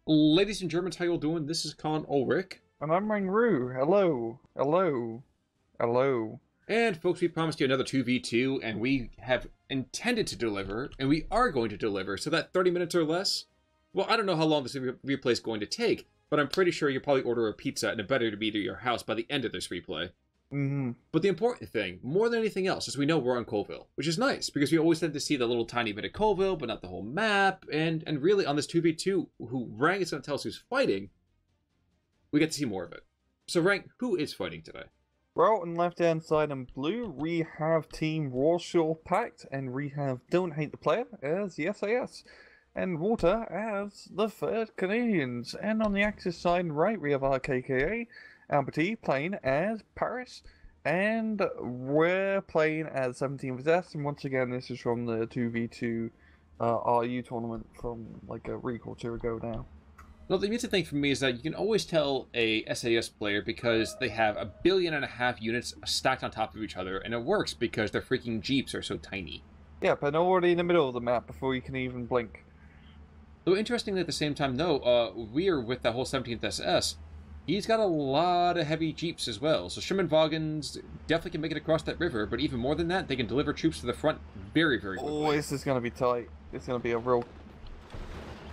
Ladies and Germans, how you all doing? This is Con Ulrich. And I'm Rue. Hello. Hello. Hello. And folks, we promised you another 2v2, and we have intended to deliver, and we are going to deliver, so that 30 minutes or less? Well, I don't know how long this replay is going to take, but I'm pretty sure you'll probably order a pizza and it better to be to your house by the end of this replay. But the important thing, more than anything else, is we know we're on Colleville, which is nice, because we always tend to see the little tiny bit of Colleville, but not the whole map, and really on this 2v2, who Rank is going to tell us who's fighting, we get to see more of it. So Rank, who is fighting today? Well, on the left-hand side in blue, we have Team Warsaw Pact, and we have DontHateThePlayer as the SAS, and Walther as the 3rd Canadians. And on the Axis side right, we have our KKA, AmberT playing as Paris, and we're playing as 17th SS, and once again, this is from the 2v2 RU tournament from like a week or two ago now. Well, the interesting thing for me is that you can always tell a SAS player because they have 1.5 billion units stacked on top of each other, and it works because their freaking jeeps are so tiny. Yeah, but already in the middle of the map before you can even blink. Though interestingly, at the same time, though, Weer with that whole 17th SS, he's got a lot of heavy jeeps as well. So Sherman-Wagens definitely can make it across that river, but even more than that, they can deliver troops to the front very, very quickly. Oh, this is going to be tight. It's going to be a real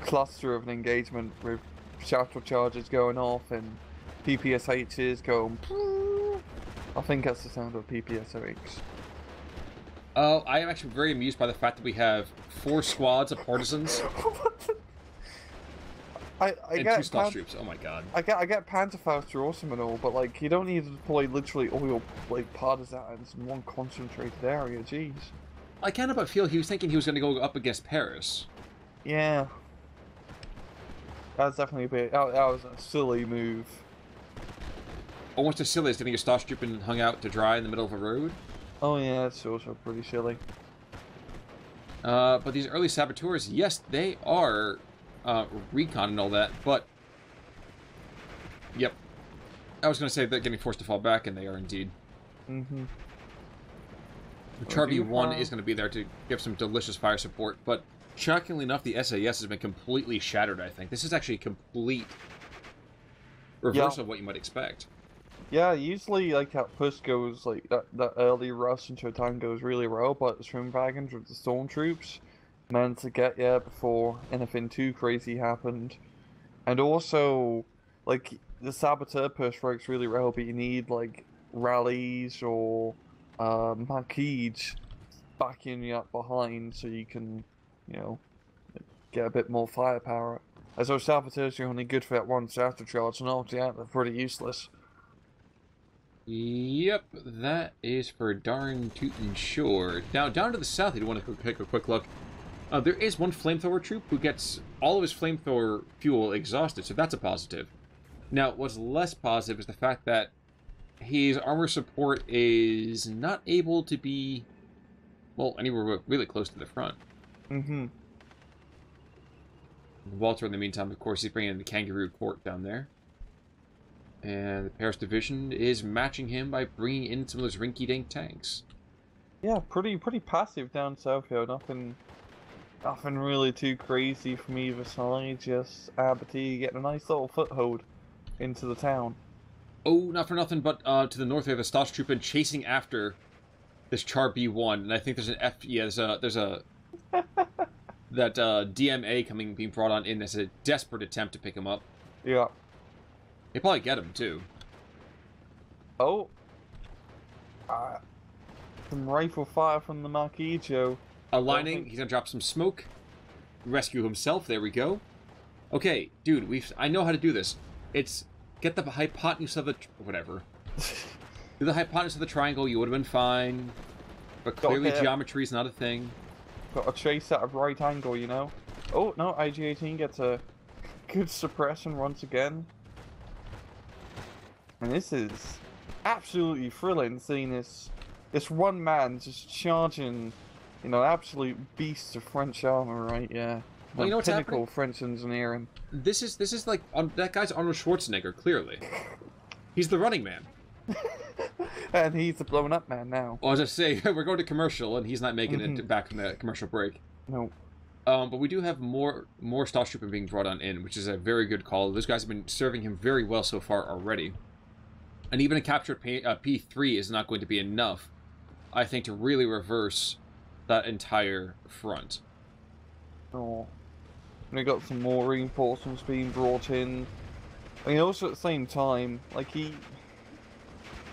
cluster of an engagement with shuttle charges going off and PPSHs going. I think that's the sound of PPSH. I am actually very amused by the fact that we have 4 squads of partisans. And 2 Scots troops. Oh my god. I get Panzerfaust are awesome and all, but like you don't need to deploy literally all your like partisans in one concentrated area. Jeez. I kind of feel he was thinking he was going to go up against Paris. Yeah. That was definitely a bit. That was a silly move. Almost as silly as getting your Scots troop and hung out to dry in the middle of a road. Oh yeah, that's also pretty silly. But these early saboteurs, yes, they are recon and all that, but yep, I was going to say they're getting forced to fall back, and they are indeed. The Charby 1 is going to be there to give some delicious fire support, but shockingly enough, the SAS has been completely shattered, I think. This is actually a complete reverse of what you might expect. Yeah, usually like that push goes like that early rush into a town goes really well, but the Sherman-Wagens with the stormtroops managed to get there before anything too crazy happened. And also, like, the saboteur push works really well, but you need like rallies or Marquis backing you up behind so you can, you know, get a bit more firepower. As those saboteurs are only good for that one after charge, and after that they're pretty useless. Yep, that is for darn tootin' sure. Now, down to the south, you want to take a quick look. There is one flamethrower troop who gets all of his flamethrower fuel exhausted, so that's a positive. Now, what's less positive is the fact that his armor support is not able to be, well, anywhere really close to the front. Walther, in the meantime, of course, he's bringing in the Kangaroo Court down there. And the Paris Division is matching him by bringing in some of those rinky-dink tanks. Yeah, pretty passive down south here. Nothing really too crazy from either side. Just AmberT getting a nice little foothold into the town. Oh, not for nothing, but to the north, we have a Stas troop and chasing after this Char B1, and I think there's an there's a that DMA being brought on in as a desperate attempt to pick him up. Yeah. They probably get him, too. Oh. Some rifle fire from the Marquis Joe. Aligning, he's gonna drop some smoke. Rescue himself, there we go. Okay, dude, I know how to do this. It's get the hypotenuse of the... whatever. Do the hypotenuse of the triangle, you would have been fine. But clearly geometry is not a thing. Got to chase at a right angle, you know? Oh, no, IG-18 gets a good suppression once again. And this is absolutely thrilling, seeing this one man just charging, you know, absolute beasts of French armor, right? Yeah. Well, you know what's pinnacle happening? French engineering. This is like that guy's Arnold Schwarzenegger. Clearly, he's the running man. And he's the blown up man now. Well, as I say, we're going to commercial, and he's not making it back from the commercial break. No. But we do have more Star Trooper being brought on in, which is a very good call. Those guys have been serving him very well so far already. And even a captured P3 is not going to be enough, I think, to really reverse that entire front. Oh. And we got some more reinforcements being brought in. I mean, also at the same time, like he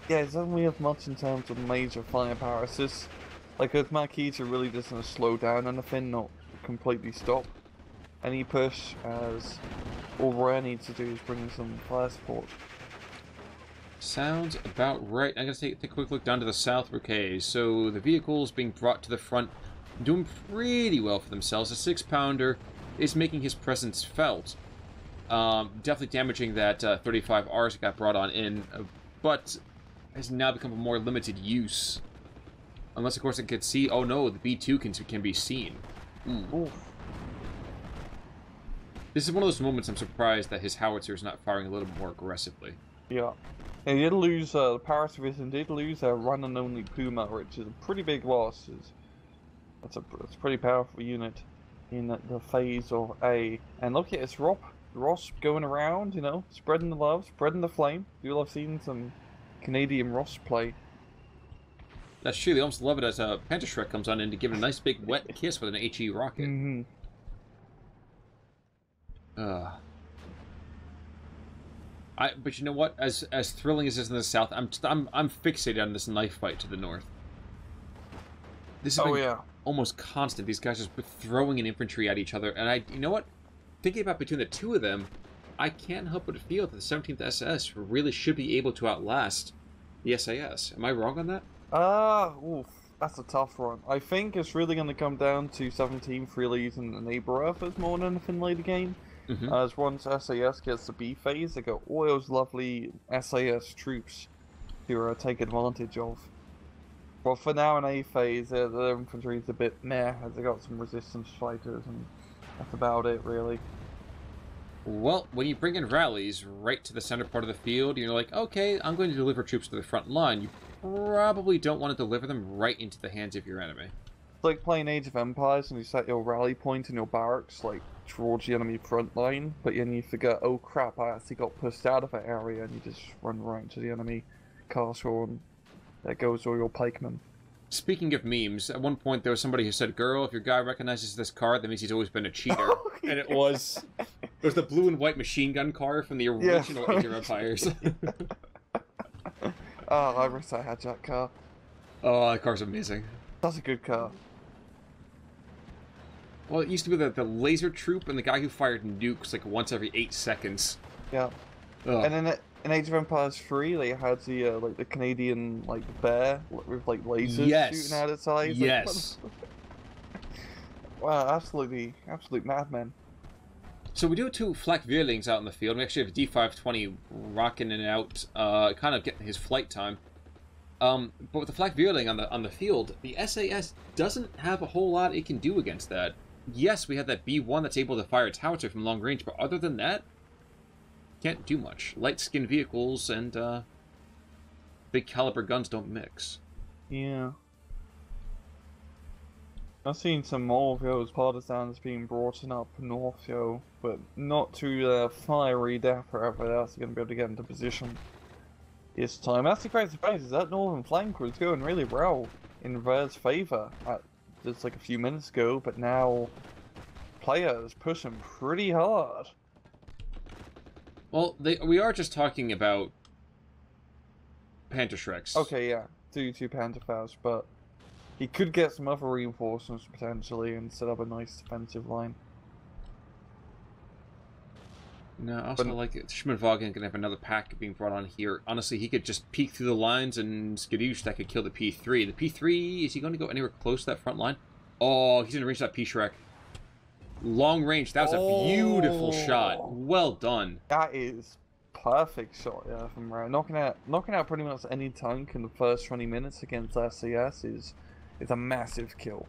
doesn't really have much in terms of major firepower. It's just, like, his Makita really doesn't slow down anything, not completely stop any push, as all Weer needs to do is bring in some fire support. Sounds about right. I'm going to take a quick look down to the south. Okay, so the vehicles being brought to the front, doing pretty well for themselves. The 6-pounder is making his presence felt. Definitely damaging that 35Rs that got brought on in, but has now become a more limited use. Unless, of course, it can see... Oh, no, the B2 can be seen. Ooh. This is one of those moments I'm surprised that his howitzer is not firing a little more aggressively. Yeah. He did lose, the Paris Division did lose their run-and-only Puma, which is a pretty big loss. It's a pretty powerful unit in the phase of A. And look at it's Ross going around, you know, spreading the love, spreading the flame. You'll have seen some Canadian Ross play. That's true, they almost love it as Panzer comes on in to give it a nice big wet kiss with an HE rocket. Mm-hmm. But you know what? As thrilling as it is in the south, I'm fixated on this knife fight to the north. This has been almost constant. These guys just throwing an infantry at each other, and you know what? Thinking about between the two of them, I can't help but feel that the 17th SS really should be able to outlast the SAS. Am I wrong on that? Oof, that's a tough one. I think it's really going to come down to 17th really using the neighbor efforts more than anything later game. As once SAS gets the B phase, they got all those lovely SAS troops to take advantage of. But for now in A phase, the infantry is a bit meh, as they got some resistance fighters, and that's about it, really. Well, when you bring in rallies right to the center part of the field, you're like, okay, I'm going to deliver troops to the front line. You probably don't want to deliver them right into the hands of your enemy. It's like playing Age of Empires, and you set your rally point in your barracks, like, towards the enemy front line, but then you forget, oh crap, I actually got pushed out of that area, and you just run right to the enemy castle, and there goes all your pikemen. Speaking of memes, at one point there was somebody who said, girl, if your guy recognizes this car, that means he's always been a cheater. And it was the blue and white machine gun car from the original Age of Empires. Oh, I wish I had that car. Oh, that car's amazing. That's a good car. Well, it used to be the laser troop and the guy who fired nukes like once every 8 seconds. Yeah. Ugh. And then in Age of Empires 3, they had the like the Canadian like bear with like lasers shooting out its eyes. Yes. Wow, absolute madman. So we do have 2 flak Veerlings out in the field. We actually have a D520 rocking in and out, kind of getting his flight time. But with the flak Veerling on the field, the SAS doesn't have a whole lot it can do against that. Yes, we have that B1 that's able to fire its howitzer from long range, but other than that, can't do much. Light-skinned vehicles and big caliber guns don't mix. Yeah. I've seen some more of those partisans being brought in up north, but not to the fiery death forever. They're actually going to be able to get into position this time. That's the crazy thing, is that northern flank was going really well in Weer's favour just like a few minutes ago, but now players pushing pretty hard. Well, we are just talking about Panzer. Okay, yeah, two Panzer, but he could get some other reinforcements potentially and set up a nice defensive line. No, I also like it. Schmidt-Wagen can have another pack being brought on here. Honestly, he could just peek through the lines and skadoosh, that could kill the P3. The P3, is he going to go anywhere close to that front line? Oh, he's going to reach that P-Shrek. Long range, that was a beautiful shot. Well done. That is perfect shot, yeah, from Weer. Knocking out pretty much any tank in the first 20 minutes against SAS is a massive kill.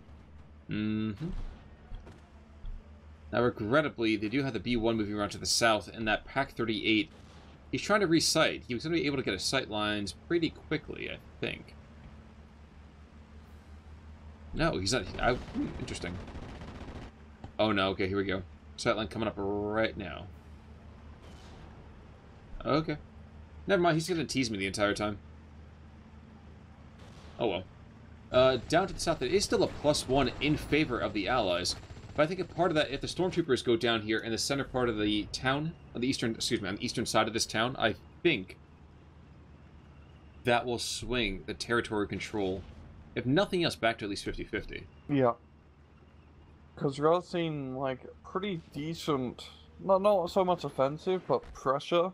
Mm-hmm. Now, regrettably, they do have the B1 moving around to the south, and that Pack 38, he's trying to re-sight. He was going to be able to get his sight lines pretty quickly, I think. No, he's not. Interesting. Oh no, okay, here we go. Sightline coming up right now. Okay. Never mind, he's gonna tease me the entire time. Oh well. Down to the south, it is still a +1 in favor of the Allies. But I think a part of that, if the stormtroopers go down here in the center part of the town, on the eastern side of this town, I think that will swing the territory control, if nothing else, back to at least 50-50. Yeah. Because we are seeing, like, pretty decent, not so much offensive, but pressure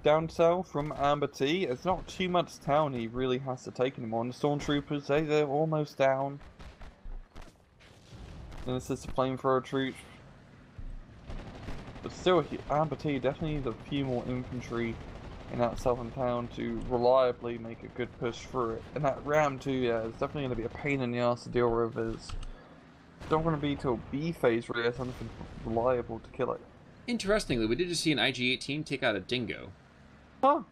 down south from AmberT. It's not too much town he really has to take anymore. And the stormtroopers, they're almost down. And it's just a flamethrower troop. But still, AmberT definitely needs a few more infantry in that southern town to reliably make a good push through it. And that ram too, yeah, it's definitely going to be a pain in the ass to deal with. It's not going to be till B phase where there's something reliable to kill it. Interestingly, we did just see an IG-18 take out a dingo. Huh.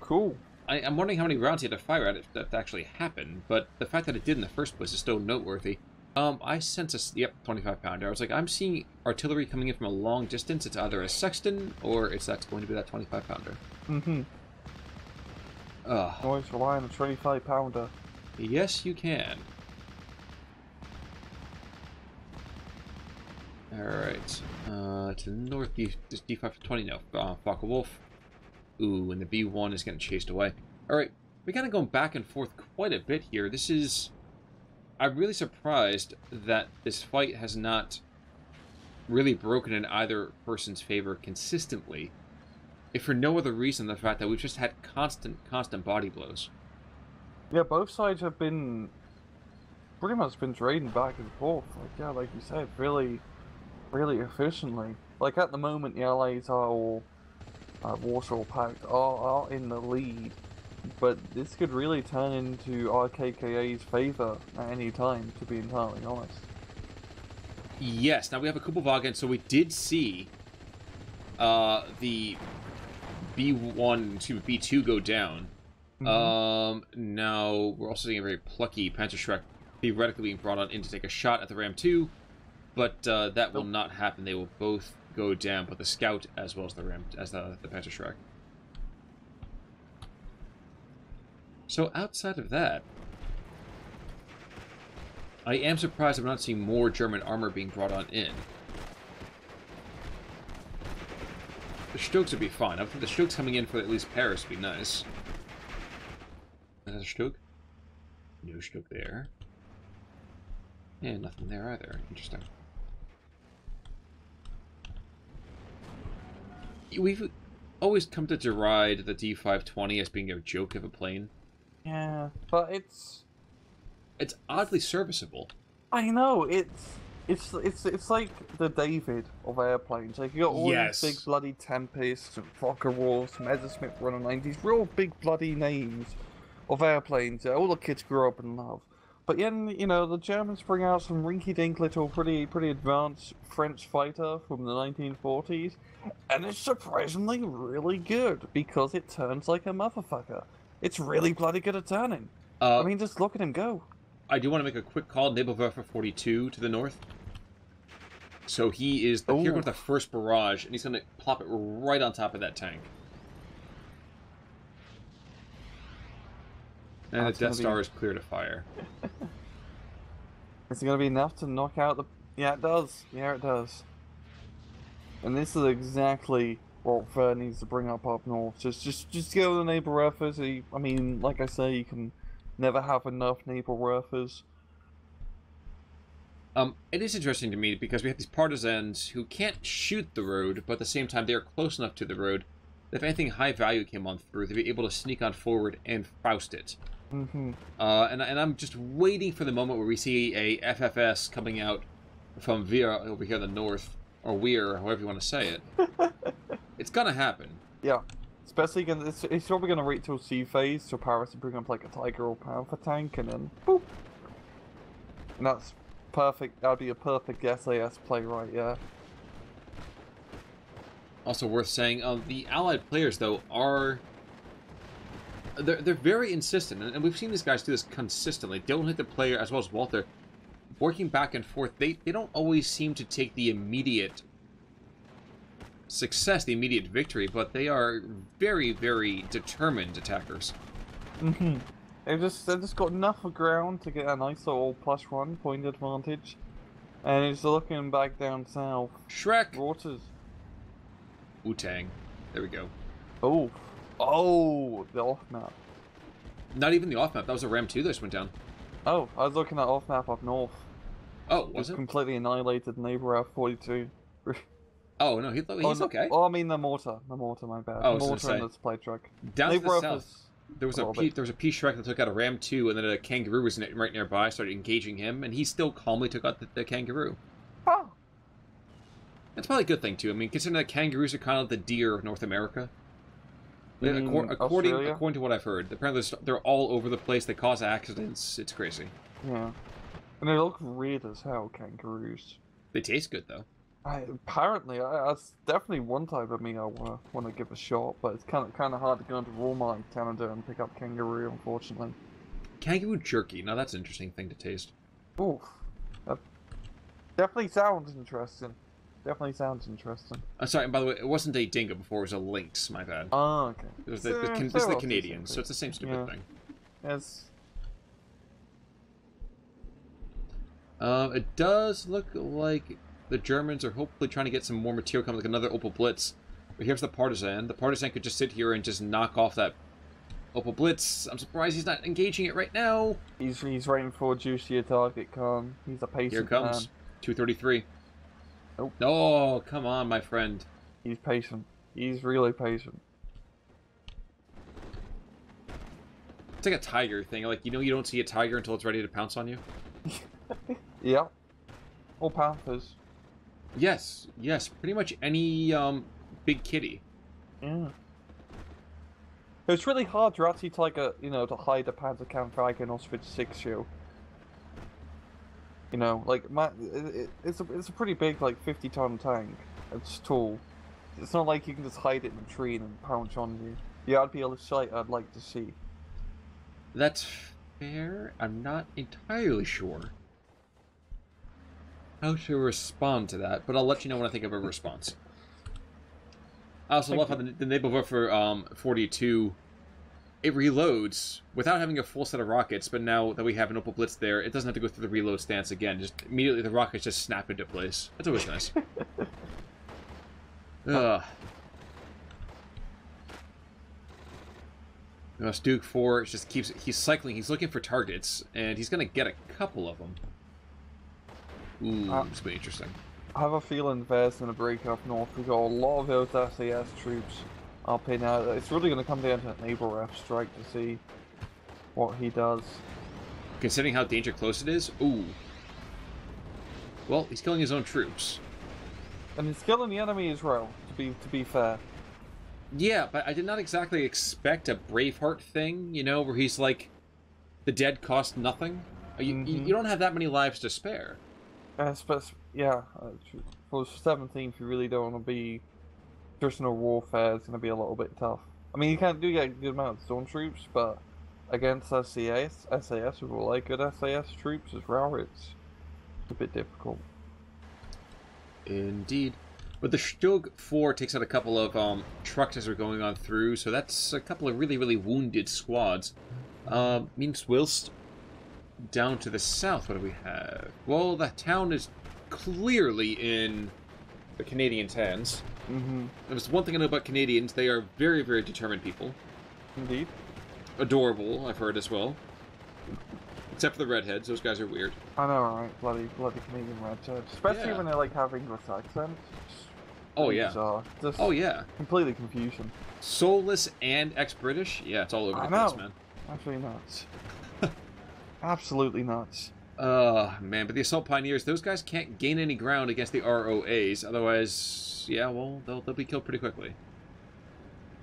Cool. I'm wondering how many rounds he had to fire at it that actually happened, but the fact that it did in the first place is still noteworthy. I sense a, yep, 25 pounder. I was like, I'm seeing artillery coming in from a long distance. It's either a Sexton or that's going to be that 25 pounder. Mm-hmm. Always rely on a 25 pounder. Yes, you can. Alright. To the north, D5 to 20 now. Focke Wolf. Ooh, and the B1 is getting chased away. Alright, we're kind of going back and forth quite a bit here. This is... I'm really surprised that this fight has not really broken in either person's favor consistently, if for no other reason than the fact that we've just had constant body blows. Yeah, both sides have been pretty much been trading back and forth. Like, yeah, like you said, really efficiently. Like at the moment, the Allies are all Warsaw Pact are in the lead. But this could really turn into RKKA's favour at any time, to be entirely honest. Yes, now we have a Kupelwagen, so we did see the B2 go down. Mm-hmm. Now we're also seeing a very plucky Panzerschreck theoretically being brought on in to take a shot at the Ram 2, but that will not happen. They will both go down, but the Scout as well as the Panzerschreck. So outside of that, I am surprised I'm not seeing more German armor being brought on in. The Stokes would be fine. I think the Stokes coming in for at least Paris would be nice. Another Stoke? No Stoke there. And nothing there either. Interesting. We've always come to deride the D520 as being a joke of a plane. Yeah, but it's oddly serviceable. I know, it's like the David of airplanes. Like you got all these big bloody Tempests and Fokker-Wulfs, Messerschmitt runner 90s, real big bloody names of airplanes that all the kids grew up and love. But then, you know, the Germans bring out some rinky-dink little pretty advanced French fighter from the 1940s, and it's surprisingly really good because it turns like a motherfucker. It's really bloody good at turning. I mean, just look at him go. I do want to make a quick call. Nebelwerfer 42 to the north. So he is... Here goes the first barrage, and he's going to plop it right on top of that tank. And the Death Star is clear to fire. Is it going to be enough to knock out the... Yeah, it does. Yeah, it does. And this is exactly what Walther needs to bring up north. Just go with the Nebelwerfers. I mean, like I say, you can never have enough Nebelwerfers. It is interesting to me because we have these partisans who can't shoot the road, but at the same time they are close enough to the road that if anything high value came on through, they'd be able to sneak on forward and Faust it. Mm-hmm. And I'm just waiting for the moment where we see a FFS coming out from Weer over here in the north, or Weer, however you want to say it. It's gonna happen. Yeah. Especially, it's probably gonna wait till C phase, so Paris to bring up like a Tiger or Panther tank, and then boop. And that's perfect. That'd be a perfect SAS play, right? Yeah. Also worth saying, the Allied players though are they're very insistent, and we've seen these guys do this consistently. DontHateThePlayer as well as Walther working back and forth, they don't always seem to take the immediate success, the immediate victory, but they are very, very determined attackers. Mm-hmm. They've just got enough of ground to get a nice little +1 point advantage. And he's looking back down south. Shrek! Waters. Wu-Tang. There we go. Oh. Oh, the off-map. Not even the off-map, that was a Ram 2 that just went down. Oh, I was looking at off-map up north. Oh, was it? Completely annihilated neighbor F-42. Oh, no, he's okay. Oh, I mean the mortar, my bad. Oh, the mortar and the supply truck. Down to the Neighbor south, there was a P Shrek that took out a Ram 2, and then a kangaroo was right nearby, started engaging him, and he still calmly took out the kangaroo. Oh. That's probably a good thing, too. I mean, considering that kangaroos are kind of the deer of North America. According to what I've heard, apparently they're all over the place, they cause accidents, it's crazy. Yeah. And they look weird as hell, kangaroos. They taste good, though. Apparently, that's definitely one type of meat I want to give a shot, but it's kind of hard to go into Walmart in Canada and pick up kangaroo, unfortunately. Kangaroo jerky, now that's an interesting thing to taste. Oof. That definitely sounds interesting. Definitely sounds interesting. I'm sorry, and by the way, it wasn't a dingo before, it was a lynx, my bad. Oh, okay. This is the Canadians, so it's the same stupid thing. Yes. It does look like the Germans are hopefully trying to get some more material coming, like another Opel Blitz. But here's the Partisan. The Partisan could just sit here and just knock off that Opel Blitz. I'm surprised he's not engaging it right now. He's waiting for a juicier target, Khan. He's a patient Here it comes. man. 233. Nope. Oh, come on, my friend. He's patient. He's really patient. It's like a tiger thing. Like, you know, you don't see a tiger until it's ready to pounce on you. Yeah. Or panthers. Yes, pretty much any big kitty. Yeah. It's really hard to actually take to hide a Panzer Kampfwagen or Switch 6 show. You know, like it's a pretty big, like 50-ton tank. It's tall. It's not like you can just hide it in a tree and pounce on you. Yeah, that'd be a sight I'd like to see. That's fair. I'm not entirely sure how to respond to that, but I'll let you know when I think of a response. I also love how the neighborhood for 42, it reloads without having a full set of rockets, but now that we have an Opel Blitz there, it doesn't have to go through the reload stance again. Just immediately the rockets just snap into place. That's always nice. Ugh. Duke 4 just he's cycling, he's looking for targets, and he's going to get a couple of them. Ooh, it's been interesting. I have a feeling there's going to break up north. We've got a lot of those SAS troops up in there. It's really going to come down to an Abraham strike to see what he does. Considering how danger close it is, ooh. Well, he's killing his own troops. And he's killing the enemy as well, to be fair. Yeah, but I did not exactly expect a Braveheart thing, you know, where he's like, the dead cost nothing. You don't have that many lives to spare. Yeah, for 17th, you really don't want to be... Personal warfare is going to be a little bit tough. I mean, you can't do get a good amount of storm troops, but against SAS with all like good SAS troops as well, it's a bit difficult. Indeed. But the Stug 4 takes out a couple of trucks as we're going on through, so that's a couple of really, really wounded squads. Means whilst down to the south, what do we have? Well, the town is clearly in the Canadians' hands. There's one thing I know about Canadians, they are very, very determined people. Indeed. Adorable, I've heard as well. Except for the redheads, those guys are weird. I know, right? Bloody Canadian redheads. Especially when they like have English accents. Oh yeah. Bizarre. Just completely confusion. Soulless and ex-British? Yeah, it's all over the place, man. Absolutely nuts. Absolutely nuts. Man, but the Assault Pioneers, those guys can't gain any ground against the ROAs, otherwise, yeah, well, they'll be killed pretty quickly.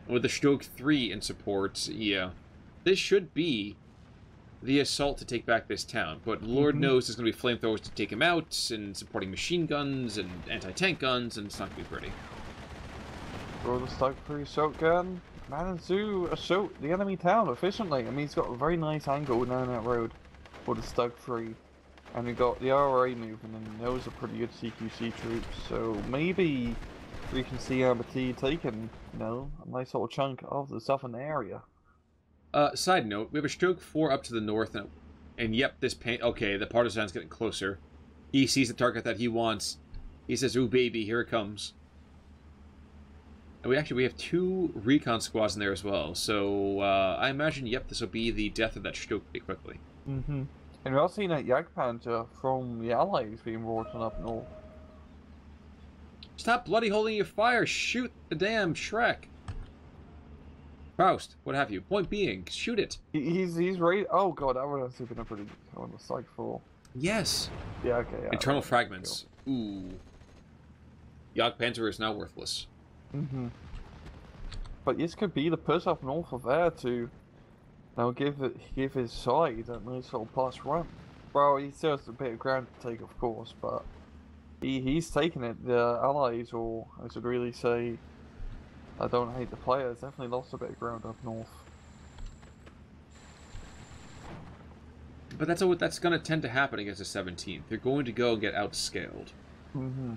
With the Stug 3 in support, yeah. This should be the assault to take back this town, but Lord knows there's going to be flamethrowers to take him out, and supporting machine guns, and anti-tank guns, and it's not going to be pretty. Throw the Stug 3 shotgun. Manazoo assault the enemy town efficiently. I mean, he's got a very nice angle down that road for the Stug 3. And we got the RA moving, and those are pretty good CQC troops, so maybe we can see AmberT taking, you know, a nice little chunk of the southern area. Side note, we have a Stroke 4 up to the north, and yep, this paint... Okay, the Partisan's getting closer. He sees the target that he wants. He says, ooh, baby, here it comes. And we have 2 recon squads in there as well, so I imagine, yep, this will be the death of that Stroke pretty quickly. Mm-hmm. And we're also seeing that Panzer from the Allies being brought on up north. Stop bloody holding your fire! Shoot the damn Shrek! Faust, what have you? Point being, shoot it! He's ready. Oh god, that would have been a pretty on the side for. Yes! Yeah, okay. Yeah, internal fragments. Cool. Ooh. Panzer is now worthless. Mm-hmm. But this could be the push up north of there to now give his side a nice little plus run. Well, he still has a bit of ground to take, of course, but he's taken it. The Allies, or I should really say, I don't hate the players, definitely lost a bit of ground up north. But that's going to tend to happen against the 17th. They're going to go and get outscaled. Mm-hmm.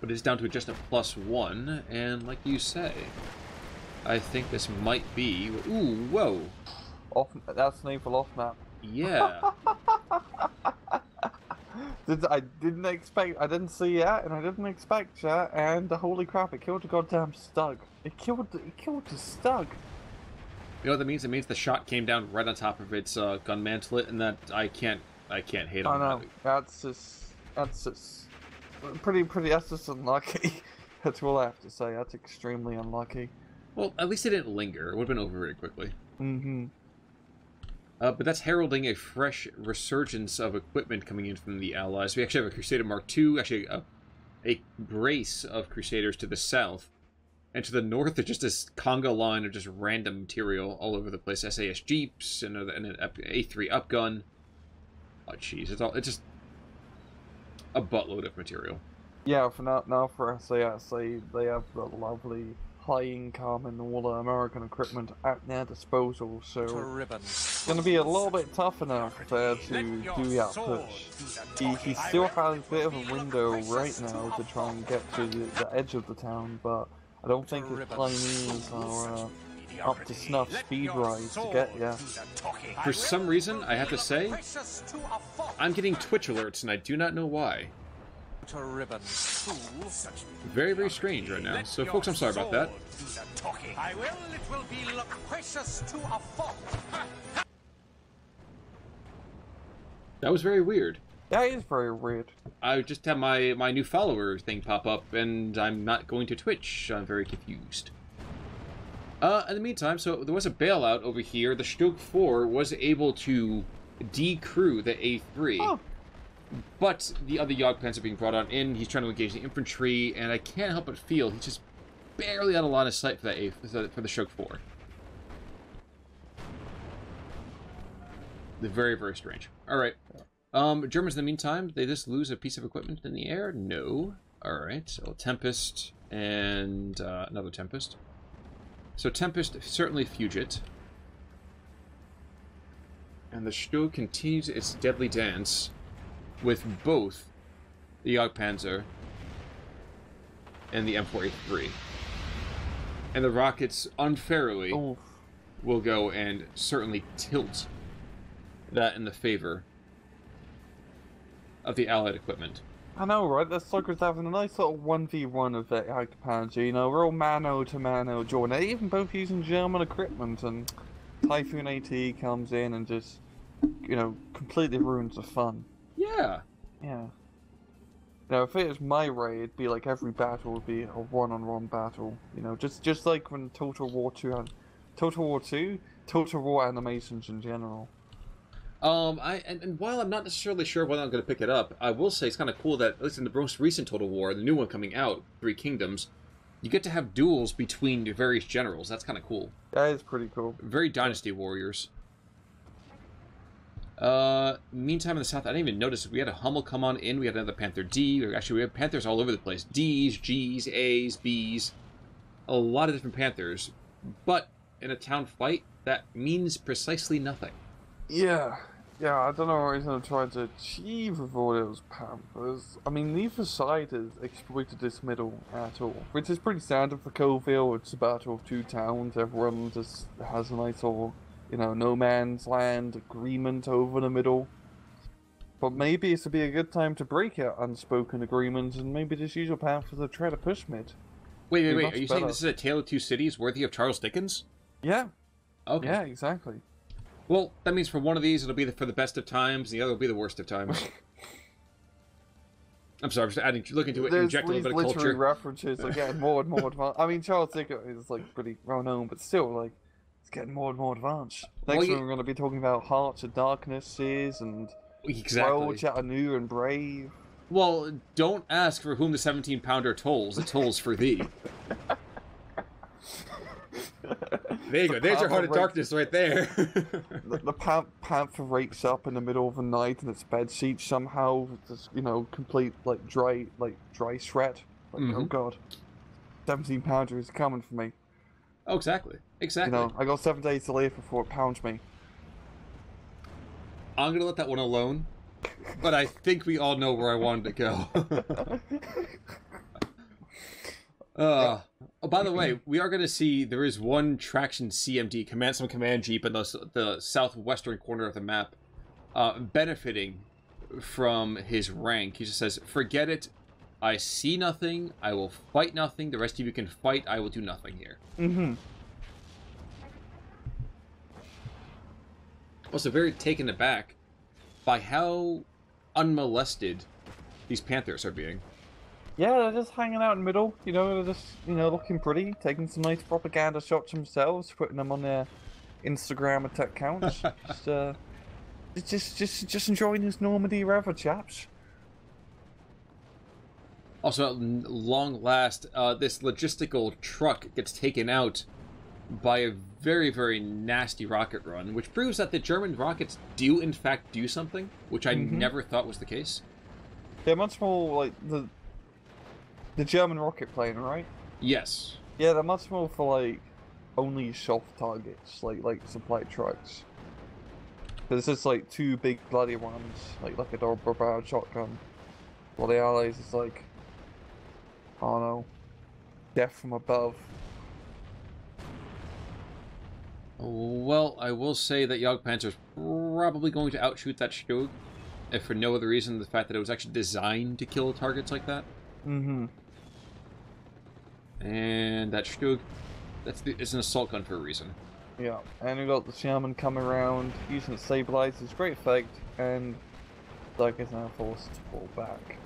But it's down to just a +1, and like you say, I think this might be... Ooh, whoa! That's naval off map. Yeah. I didn't see that, and I didn't expect that, and holy crap, it killed the goddamn Stug. It killed the Stug. You know what that means? It means the shot came down right on top of its gun mantlet, and that I can't hate on that. That's just that's just unlucky. That's all I have to say. That's extremely unlucky. Well, at least it didn't linger. It would have been over very quickly. Mm-hmm. But that's heralding a fresh resurgence of equipment coming in from the Allies. We actually have a Crusader Mark II, actually a brace of Crusaders to the south. And to the north, there's just this conga line of just random material all over the place. SAS Jeeps and an A3 upgun. Oh, jeez. It's just a buttload of material. Yeah, for now for SAS, they have the lovely high income and all the American equipment at their disposal, so it's going to be a little bit tougher now for there to do that push. He still has a bit of a window right now to try and get to the edge of the town, but I don't think his pioneers are up to snuff speed-wise to get there. For some reason, I have to say, I'm getting Twitch alerts and I do not know why. Very, very strange right now. So, folks, I'm sorry about that. That was very weird. That is very weird. I just had my new follower thing pop up, and I'm not going to Twitch. I'm very confused. In the meantime, so there was a bailout over here. The Stroke 4 was able to decrew the A3. Oh. But the other Panzer are being brought on in. He's trying to engage the infantry, and I can't help but feel he's just barely out of line of sight for that for the Stroke 4. They're very, very strange. All right. Germans, in the meantime, they just lose a piece of equipment in the air? No. All right. So Tempest and another Tempest. So Tempest, certainly Fugit. And the Stroke continues its deadly dance with both the Panzer and the M4A3. And the rockets, unfairly, will go and certainly tilt that in the favor of the Allied equipment. I know, right? The Suckers having a nice little 1v1 of that Panzer, you know, real mano-to-mano join. They're even both using German equipment, and Typhoon AT comes in and just, you know, completely ruins the fun. Yeah. Yeah. Now, if it was my raid, it'd be like every battle would be a one-on-one battle. You know, just like when Total War 2 had... Total War 2? Total War animations in general. And while I'm not necessarily sure whether I'm going to pick it up, I will say it's kind of cool that, at least in the most recent Total War, the new one coming out, Three Kingdoms, you get to have duels between the various generals. That's kind of cool. That is pretty cool. Very Dynasty Warriors. Meantime in the south, I didn't even notice we had a Hummel come on in. We had another Panther D. Actually, we have Panthers all over the place. Ds, Gs, As, Bs. A lot of different Panthers. But in a town fight, that means precisely nothing. Yeah. Yeah, I don't know what he's going to try to achieve with all those Panthers. I mean, neither side has exploited this middle at all, which is pretty standard for Colleville. It's a battle of two towns. Everyone just has a nice little, no man's land agreement over the middle. But maybe this would be a good time to break out unspoken agreements and maybe just use your Panthers to try to push mid. Wait. Are you saying this is a tale of two cities worthy of Charles Dickens? Yeah. Okay. Yeah, exactly. Well, that means for one of these it'll be for the best of times, and the other will be the worst of times. I'm sorry, I'm just looking to it, inject a little bit of culture. Literary references are getting more and more advanced. I mean, Charles Dickens is like pretty well known, but still, like, it's getting more and more advanced. Next we're going to be talking about Hearts of Darknesses and exactly. Chattanooga and Brave. Well, don't ask for whom the 17-pounder tolls. It tolls for thee. There you go. There's your Heart of Darkness right there. the Panther rakes up in the middle of the night and its bed sheet somehow, just, complete dry shred. Oh god, 17-pounder is coming for me. Oh, exactly. I got 7 days to live before it pounds me. I'm gonna let that one alone, but I think we all know where I wanted to go. Oh, by the way, we are going to see there is one traction CMD, command Jeep in the southwestern corner of the map, benefiting from his rank. He just says, forget it, I see nothing, I will fight nothing, the rest of you can fight, I will do nothing here. Mm-hmm. Also very taken aback by how unmolested these Panthers are being. Yeah, they're just hanging out in the middle, they're just, looking pretty, taking some nice propaganda shots themselves, putting them on their Instagram and tech accounts. just enjoying this Normandy weather, chaps. Also, at long last, this logistical truck gets taken out by a very, very nasty rocket run, which proves that the German rockets do, in fact, do something, which I never thought was the case. They're much more like the German rocket plane, right? Yes. Yeah, they're much more for only soft targets, like supply trucks. There's just two big bloody ones, like a double-barreled shotgun. While the Allies is I don't know, death from above. Well, I will say that Jagdpanzer's probably going to outshoot that Stug, if for no other reason than the fact that it was actually designed to kill targets like that. Mm-hmm. And that Stug, it's an assault gun for a reason. Yeah, and we got the Sherman coming around, using its stabilizers, great effect, and Doug is now forced to pull back.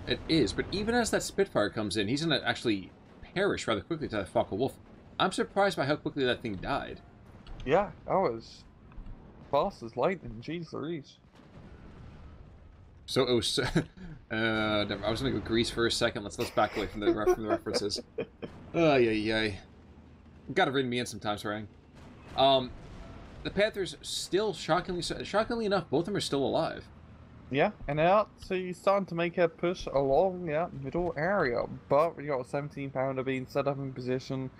It is, but even as that Spitfire comes in, he's going to actually perish rather quickly to that Focke-Wulf. I'm surprised by how quickly that thing died. Yeah, that was fast as lightning, jeez Louise. So it was. Never, I was going to go Greece for a second. Let's back away from the references. Yeah. Got to ring me in sometimes, Rang. The Panthers still shockingly enough, both of them are still alive. Yeah, and so he's starting to make a push along that middle area, but we got a 17-pounder being set up in position,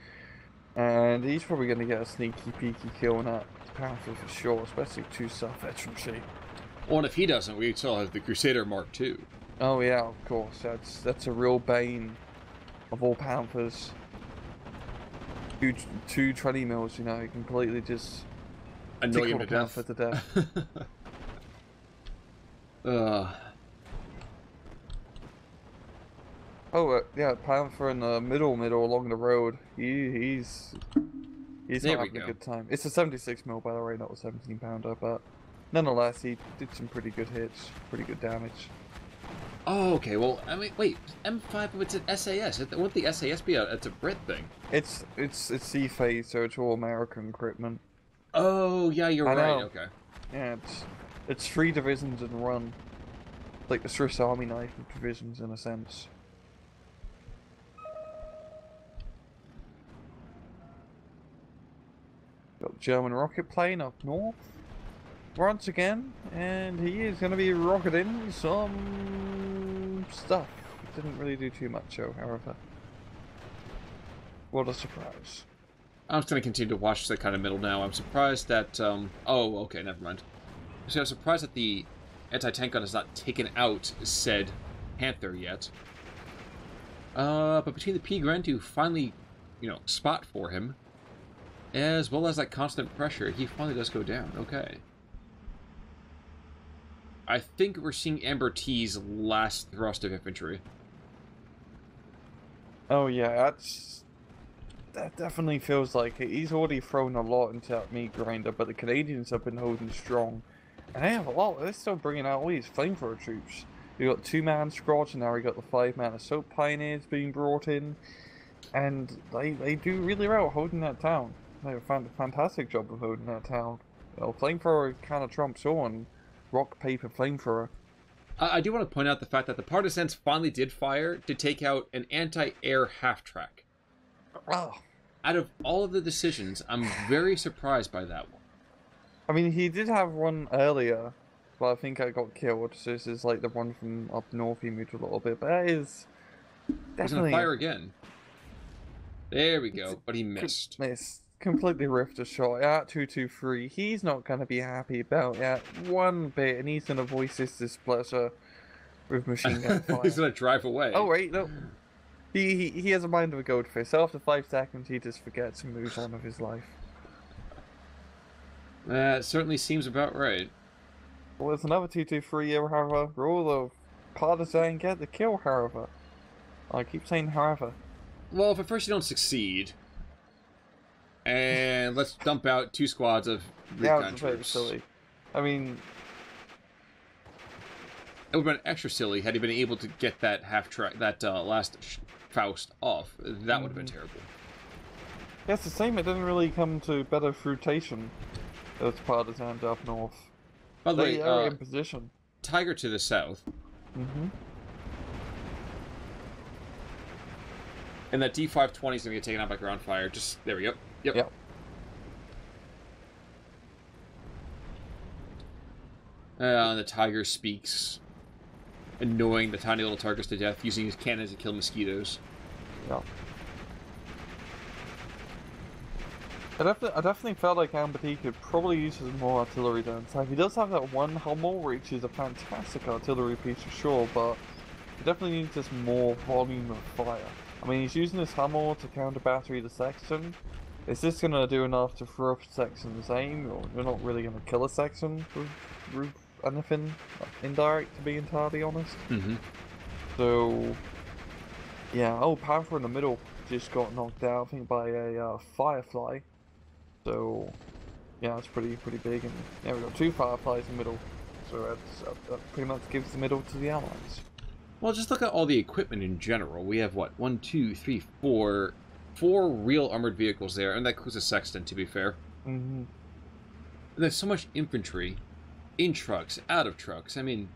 and he's probably going to get a sneaky peeky kill on that Panther for sure, especially 2 self-veterancy. Well, and if he doesn't, we still have the Crusader Mark II. Oh yeah, of course. That's a real bane of all Panthers. Two 20 mils, you completely just annoy him to death. Oh yeah, Panther in the middle along the road. He's having a good time. It's a 76 mil, by the way, not a 17-pounder, but nonetheless, he did some pretty good hits, pretty good damage. Oh, okay. Well, I mean, wait, M5, it's an SAS. Wouldn't the SAS be it's a Brit thing? It's C-phase, so it's all American equipment. Oh, yeah, you're right. Okay. Yeah, it's 3 divisions in one, like the Swiss Army knife of divisions in a sense. Got the German rocket plane up north once again, and he is going to be rocketing some stuff. Didn't really do too much, however. What a surprise. I'm just going to continue to watch that kind of middle now. I'm surprised that, oh, okay, never mind. So I'm surprised that the anti-tank gun has not taken out said Panther yet. But between the P Grand to finally, spot for him, as well as that constant pressure, he finally does go down. Okay. I think we're seeing AmberT's last thrust of infantry. Oh yeah, that definitely feels like it. He's already thrown a lot into that meat grinder, but the Canadians have been holding strong. And they have a lot. They're still bringing out all these flamethrower troops. You got 2-man squads, and now we got the 5-man assault pioneers being brought in, and they do really well holding that town. They have a fantastic job of holding that town. Flamethrower kind of trumps on rock, paper, flamethrower. I do want to point out the fact that the partisans finally did fire to take out an anti-air half-track. Wow. Out of all of the decisions, I'm very surprised by that one. I mean, he did have one earlier, but I think I got killed, so this is like the one from up north he moved a little bit, but that is definitely... He's gonna fire again. There we go, but he missed. Missed. Completely riffed a shot at 223. He's not going to be happy about that one bit, and he's going to voice his displeasure with machine gun fire. He's going to drive away. Oh, wait, no. He has a mind of a goldfish. After 5 seconds, he just forgets and moves on with his life. That certainly seems about right. Well, there's another 223 here, however. Rule of partisan get the kill, however. I keep saying however. Well, if at first you don't succeed... And let's dump out 2 squads of recon troops. Silly. I mean, it would have been extra silly had he been able to get that last Faust off. That would have been terrible. Yeah, it's the same. It didn't really come to better fruitation as partisans up north. By the way, they are in position. Tiger to the south. Mm-hmm. And that D520 is going to get taken out by ground fire. Just there we go. Yep. And the Tiger speaks, annoying the tiny little targets to death, using his cannons to kill mosquitoes. Yeah. I definitely felt like AmberT could probably use some more artillery down south. He does have that one Hummel, which is a fantastic artillery piece for sure, but he definitely needs just more volume of fire. I mean, he's using his Hummel to counter battery the Sexton. Is this going to do enough to throw up Sexton's aim? Or you're not really going to kill a Sexton with anything indirect, to be entirely honest. Mm-hmm. So, yeah. Oh, Panther in the middle just got knocked out, I think, by a Firefly. So, yeah, that's pretty big. And yeah, we've got 2 Fireflies in the middle. So that pretty much gives the middle to the Allies. Well, just look at all the equipment in general. We have, what, 1, 2, 3, 4... 4 real armored vehicles there, and that includes a Sexton, to be fair. Mm-hmm. And there's so much infantry in trucks, out of trucks. I mean,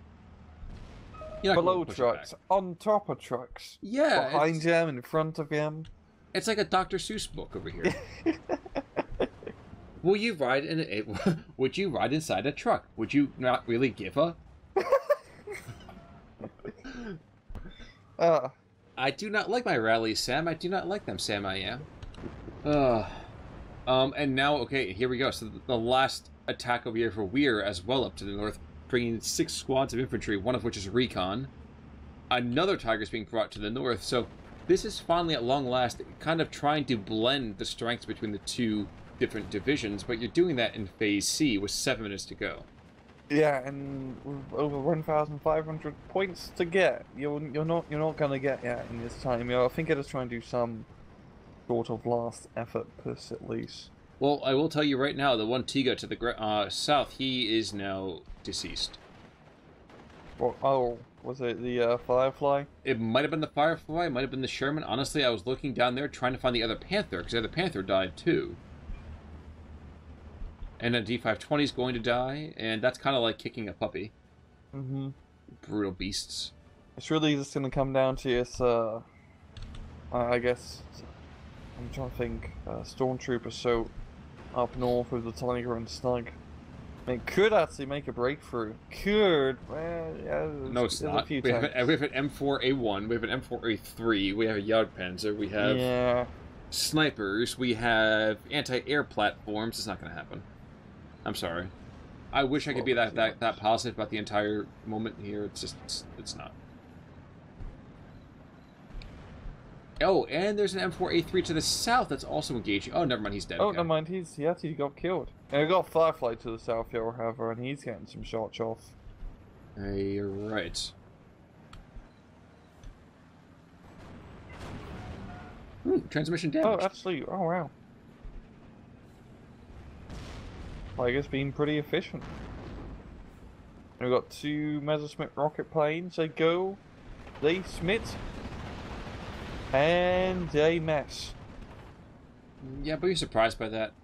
you're not below trucks, on top of trucks, yeah, behind them, in front of them. It's like a Dr. Seuss book over here. Will you ride in a? Would you ride inside a truck? Would you not really give a? I do not like my rallies, Sam. I do not like them, Sam. I am. And now, okay, here we go. So the last attack over here for Weer as well up to the north, bringing 6 squads of infantry, one of which is recon. Another Tiger's being brought to the north. So this is finally, at long last, kind of trying to blend the strengths between the 2 different divisions, but you're doing that in Phase C with 7 minutes to go. Yeah, and with over 1,500 points to get, you're not gonna get that in this time. I think it is trying to do some sort of last effort push at least. Well, I will tell you right now, the one Tiga to the south, he is now deceased. Well, oh, was it the Firefly? It might have been the Firefly, it might have been the Sherman. Honestly, I was looking down there trying to find the other Panther, because the other Panther died too. And a D520 is going to die, and that's kind of like kicking a puppy. Mm-hmm. Brutal beasts. It's really just going to come down to this, I guess, I'm trying to think, Stormtrooper so up north with the Tiger and Snug. It could actually make a breakthrough. Could, well, yeah. No, it's not. We have an M4A1, we have an M4A3, we have a Panzer, we have snipers, we have anti-air platforms. It's not going to happen. I'm sorry. I wish I could be that positive about the entire moment here. It's just, it's not. Oh, and there's an M4A3 to the south that's also engaging. Oh, never mind, he's dead. Oh, okay. never mind, he got killed. And we got Firefly to the south here, however, and he's getting some shots off. You're right. Transmission damage. Oh, actually, oh wow. Tiger's been pretty efficient. And we've got 2 Messerschmitt rocket planes. They go, they smit, and they mess. Yeah, but you're surprised by that.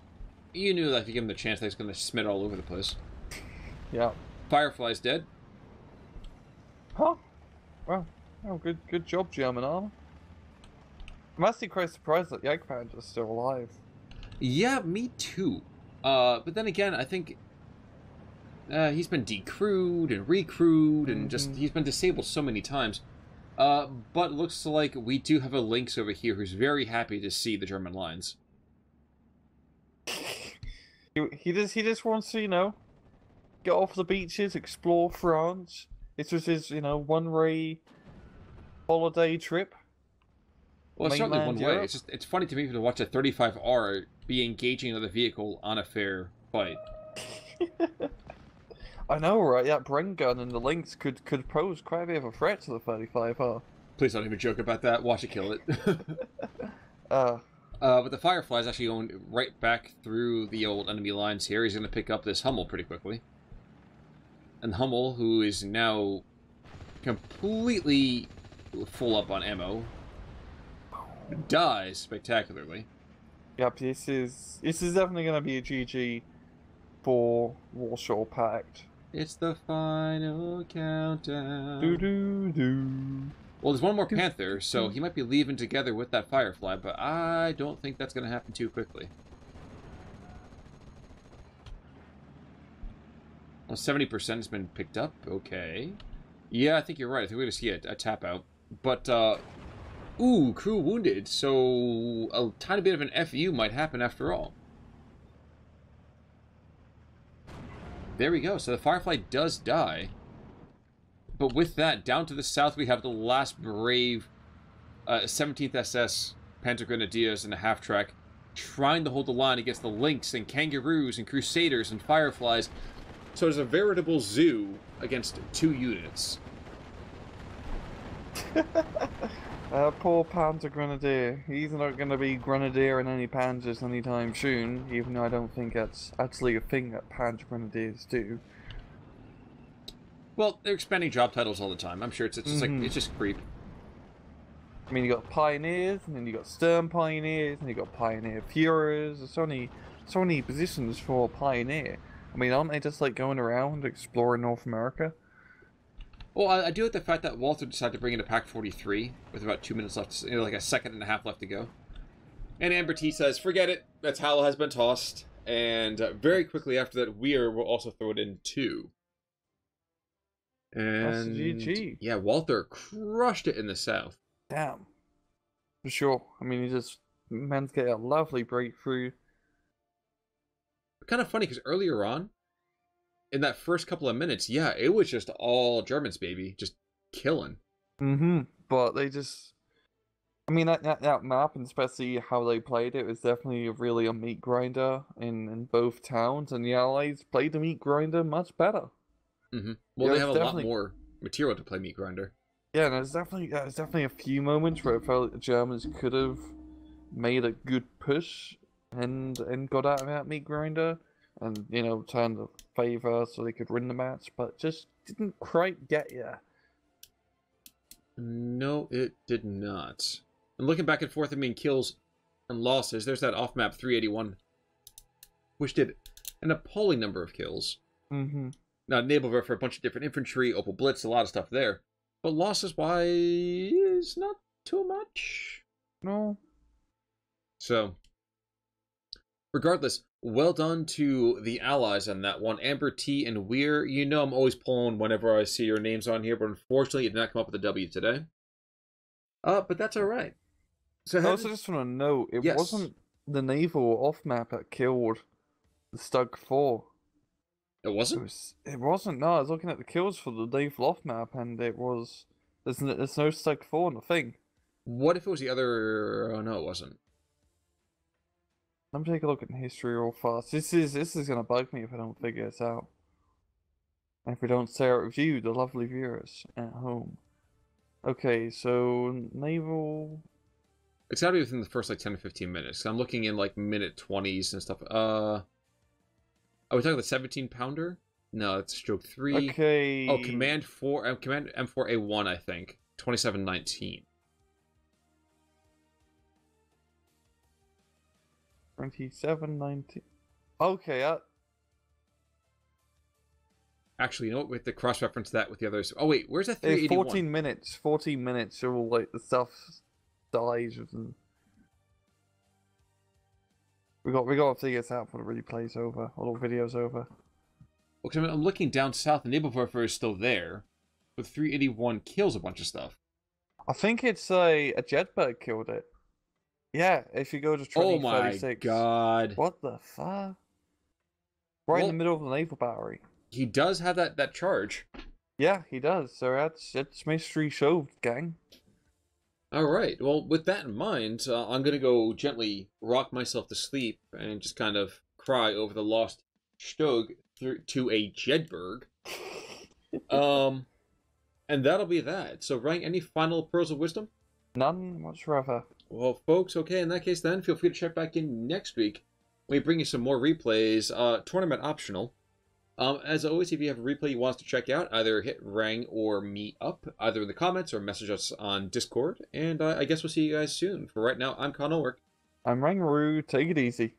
You knew that if you give him the chance, that he's going to smit all over the place. Yeah. Firefly's dead. Huh? Well, oh, good job, German armor. I'm actually quite surprised that Jagdpanzer's still alive. Yeah, me too. But then again, I think he's been decrewed and recrewed and just he's been disabled so many times. But looks like we do have a Lynx over here who's very happy to see the German lines. He just wants to, you know, get off the beaches, explore France. This was his, you know, one-way holiday trip. Well, it's certainly one way. Europe. It's funny to me to watch a 35R be engaging another vehicle on a fair fight. I know, right? That Bren gun and the Lynx could pose quite a bit of a threat to the 35R. Please don't even joke about that. Watch it kill it. But the Firefly's actually going right back through the old enemy lines here. He's going to pick up this Hummel pretty quickly. And Hummel, who is now completely full up on ammo, dies spectacularly. Yep, this is definitely going to be a GG for Warsaw Pact. It's the final countdown. Do. Well, there's one more Panther, so he might be leaving together with that Firefly, but I don't think that's going to happen too quickly. Well, 70% has been picked up. Okay. Yeah, I think you're right. I think we're going to see a tap out. But, ooh, crew wounded, so a tiny bit of an FU might happen after all. There we go. So the Firefly does die. But with that, down to the south, we have the last brave 17th SS Panzer Grenadiers in a half-track trying to hold the line against the Lynx and Kangaroos and Crusaders and Fireflies. So there's a veritable zoo against 2 units. Poor Panzer Grenadier. He's not going to be Grenadier in any Panzers anytime soon, even though I don't think that's actually a thing that Panzer Grenadiers do. Well, they're expanding job titles all the time. I'm sure it's just like it's just creep. I mean, you got Pioneers, and then you got Stern Pioneers, and you got Pioneer Führers. There's so many positions for Pioneer. I mean, aren't they just like going around exploring North America? Well, I do like the fact that Walther decided to bring in a Pack 43 with about 2 minutes left, you know, like a second and a half left to go. And AmberT says, "Forget it. That towel has been tossed." And very quickly after that, Weer will also throw it in 2. And that's GG. Yeah, Walther crushed it in the south. Damn. For sure. I mean, he just managed to get a lovely breakthrough. Kind of funny because earlier on, in that first couple of minutes, yeah, it was just all Germans, baby, just killing. But they just, I mean, that map, and especially how they played it, was definitely really a meat grinder in both towns, and the Allies played the meat grinder much better. Well, yeah, they have a lot more material to play meat grinder. Yeah, and there's definitely a few moments where I felt like the Germans could have made a good push and got out of that meat grinder, and, you know, turned the favor so they could win the match, but just didn't quite get you. No, it did not. And looking back and forth, I mean, kills and losses, there's that off-map 381, which did an appalling number of kills. Now, Naval for a bunch of different infantry, Opel Blitz, a lot of stuff there. But losses-wise, not too much. No. So, regardless, well done to the Allies on that one. AmberT and Weer, you know I'm always pulling whenever I see your names on here, but unfortunately it did not come up with a W today. But that's alright. So I also just want to note, it wasn't the naval off-map that killed the Stug 4. It wasn't? It wasn't. No, I was looking at the kills for the Dave Loft map, and it was. There's no Stag 4 in the thing. What if it was the other... Oh, no, it wasn't. Let me take a look at history real fast. This is gonna bug me if I don't figure this out. And if we don't share it with you, the lovely viewers at home. Okay, so naval. It's gotta be within the first, like, 10 to 15 minutes. I'm looking in, like, minute 20s and stuff. Are we talking the 17-pounder? No, that's stroke 3. Okay. Oh, Command M4A1, I think. 2719. 2719. Okay, Actually, you know what? We have to cross-reference that with the others. Oh, wait, where's that it's 381? 14 minutes. 14 minutes, so like the stuff dies and we got to figure this out before the replay's over, or the video's over. Okay, I'm looking down south, and naval warfare is still there, but 381 kills a bunch of stuff. I think it's a jetbird killed it. Yeah, if you go to training 36. Oh my god. What the fuck? Right in the middle of the naval battery. He does have that charge. Yeah, he does. So that's mystery solved, gang. Alright, well, with that in mind, I'm going to go gently rock myself to sleep and just kind of cry over the lost Stug to a Jedburg. And that'll be that. So, Ryan, any final pearls of wisdom? None whatsoever. Well, folks, okay, in that case then, feel free to check back in next week when we bring you some more replays, tournament optional. As always, if you have a replay you want us to check out, either hit Rang or me up, either in the comments or message us on Discord. And I guess we'll see you guys soon. For right now, I'm Con Ulrich. I'm Rangaroo. Take it easy.